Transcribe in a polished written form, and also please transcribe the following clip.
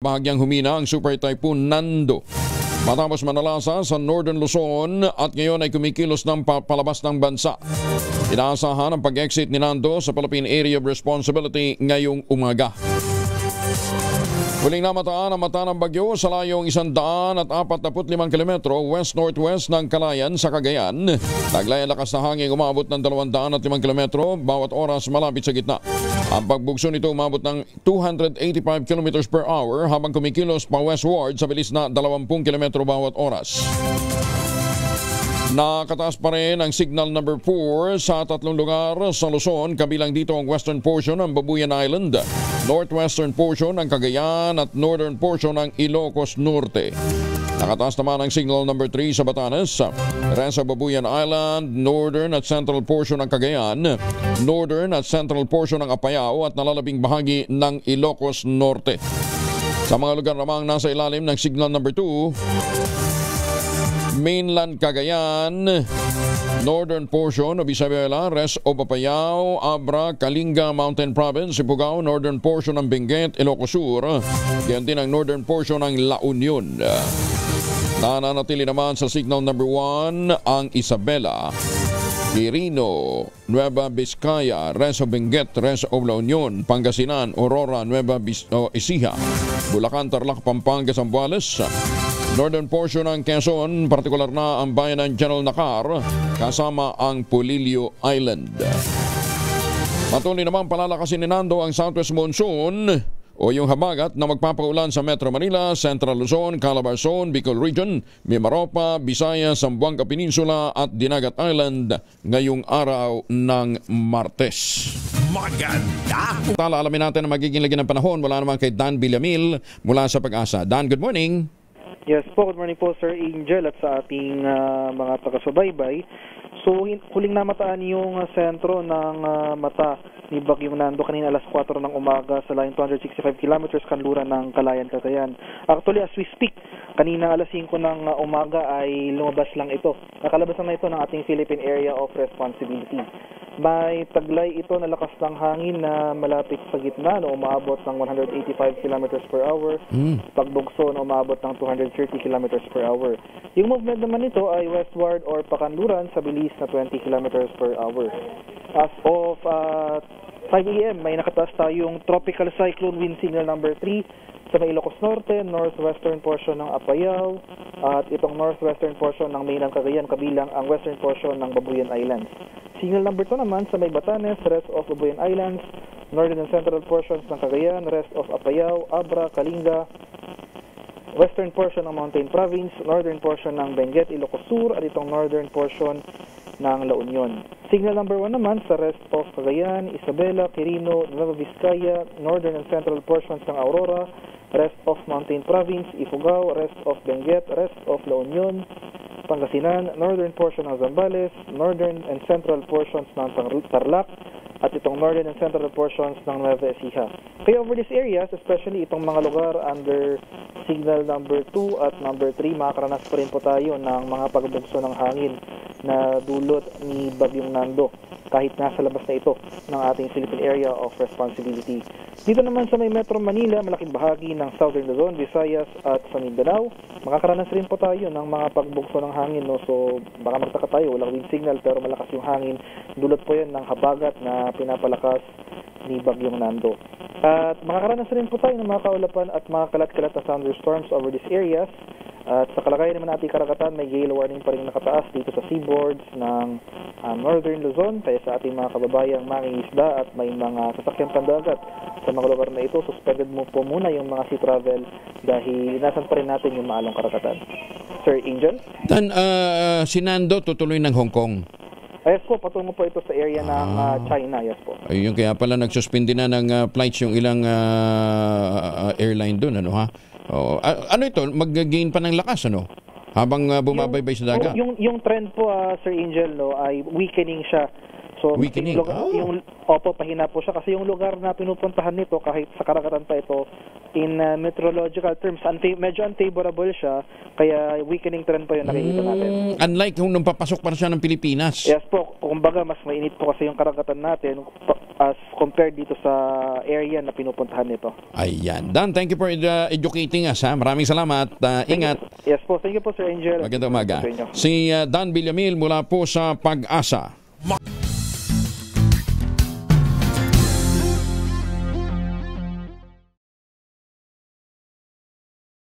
bahagyang humina ang Super Typhoon Nando. Matapos manalasa sa Northern Luzon at ngayon ay kumikilos ng palabas ng bansa. Inaasahan ang pag-exit ni Nando sa Philippine Area of Responsibility ngayong umaga. Huling namataan ang mata ng bagyo sa layong 145 kilometro west-northwest ng Calayan sa Cagayan. Taglay ang lakas na hangin umabot ng 205 kilometro bawat oras malapit sa gitna. Ang pagbugso nito umabot ng 285 kilometers per hour habang kumikilos pa westward sa bilis na 20 kilometro bawat oras. Nakataas pa rin ang signal number 4 sa 3 lugar sa Luzon, kabilang dito ang western portion ng Babuyan Island, northwestern portion ng Cagayan at northern portion ng Ilocos Norte. Nakataas naman ang signal number 3 sa Batanes, rest of Babuyan Island, northern at central portion ng Cagayan, northern at central portion ng Apayao at nalalabing bahagi ng Ilocos Norte. Sa mga lugar namang nasa ilalim ng signal number 2, mainland Cagayan, northern portion of Isabela, rest of Apayao, Abra, Kalinga, Mountain Province, Ifugao, northern portion ng Benguet, Ilocos Sur, yan din ang northern portion ng La Union. Nananatili naman sa signal number 1 ang Isabela, Quirino, Nueva Vizcaya, rest of Benguet, rest of La Union, Pangasinan, Aurora, Nueva Ecija, Bulacan, Tarlac, Pampanga, Zambales, northern portion ng Quezon, partikular na ang bayan ng General Nakar, kasama ang Polillo Island. Patuloy naman palalakasin ni Nando ang southwest monsoon o yung habagat na magpapaulan sa Metro Manila, Central Luzon, Calabarzon, Bicol Region, Mimaropa, Visayas, Zamboanga Peninsula at Dinagat Island ngayong araw ng Martes. Maganda! Alamin natin ang magiging lagi ng panahon mula naman kay Dan Villamil mula sa Pag-asa. Dan, good morning! Yes po, good morning po Sir Angel at sa ating mga taga-subaybay. So huling namataan yung sentro ng mata ni Bagyong Nando kanina alas 4 ng umaga sa line 265 kilometers kanluran ng Calayan, Cagayan. Actually as we speak, kanina alas 5 ng umaga ay lumabas lang ito. Nakalabas na ito ng ating Philippine Area of Responsibility. May taglay ito na lakas ng hangin na malapit sa gitna na umaabot ng 185 kilometers per hour. Pagbugso na umaabot ng 230 kilometers per hour. Yung movement naman nito ay westward or pakanluran sa bilis na 20 kilometers per hour. As of 5 a.m. may nakataas tayong tropical cyclone wind signal number 3 sa may Ilocos Norte, northwestern portion ng Apayao at itong northwestern portion ng mainland Cagayan kabilang ang western portion ng Babuyan Islands. Signal number 2 naman sa may Batanes, rest of Babuyan Islands, northern and central portions ng Cagayan, rest of Apayao, Abra, Kalinga, western portion ng Mountain Province, northern portion ng Benguet, Ilocos Sur at itong northern portion ng La Union. Signal number 1 naman sa rest of Cagayan, Isabela, Quirino, Nueva Vizcaya, northern and central portions ng Aurora, rest of Mountain Province, Ifugao, rest of Benguet, rest of La Union, Pangasinan, northern portion ng Zambales, northern and central portions ng Tarlac, at itong northern and central portions ng Nueva Ecija. Kaya over these areas, especially itong mga lugar under signal number 2 at number 3, makakaranas pa rin po tayo ng mga pagbugso ng hangin na dulot ni Bagyong Nando kahit nasa labas na ito ng ating Philippine Area of Responsibility. Dito naman sa may Metro Manila, malaking bahagi ng Southern Luzon, Visayas at sa Mindanao, makakaranas rin po tayo ng mga pagbugso ng hangin. No? So baka magtaka tayo, walang wind signal pero malakas yung hangin. Dulot po yan ng habagat na pinapalakas ni Bagyong Nando. At makakaranas rin po tayo ng mga kaulapan at mga kalat-kalat na thunderstorms over these areas. At sa kalagayan naman natin karagatan, may gale warning pa rin nakataas dito sa seaboards ng Northern Luzon. Kaya sa ating mga kababayang mangingisda at may mga sasakyang pandagat sa mga lugar na ito, suspended mo po muna yung mga sea travel dahil inasan pa rin natin yung maalong karagatan. Sir Angel? Dan, si Nando tutuloy ng Hong Kong. Yes po, patungo po ito sa area ng China. Yes po. Ayun, kaya pala nagsuspindi na ng flights yung ilang airline doon, ano ha? Oh, ano ito? Mag-gain pa ng lakas, ano? Habang bumabaybay sa dagat. Yung trend po, Sir Angel, no, ay weakening siya. So, weakening? pahina po siya. Kasi yung lugar na pinupuntahan nito, kahit sa karagatan pa ito, in meteorological terms, medyo unfavorable siya. Kaya weakening trend po yung nakikita natin. Unlike nung papasok pa siya ng Pilipinas. Yes po. Kumbaga, mas mainit po kasi yung karagatan natin. as compared dito sa area na pinupuntahan nito. Ayan. Dan, thank you for educating us. Ha? Maraming salamat. Ingat. Yes po. Thank you po, Sir Angel. Magandang umaga. Si Dan Villamil mula po sa Pag-asa.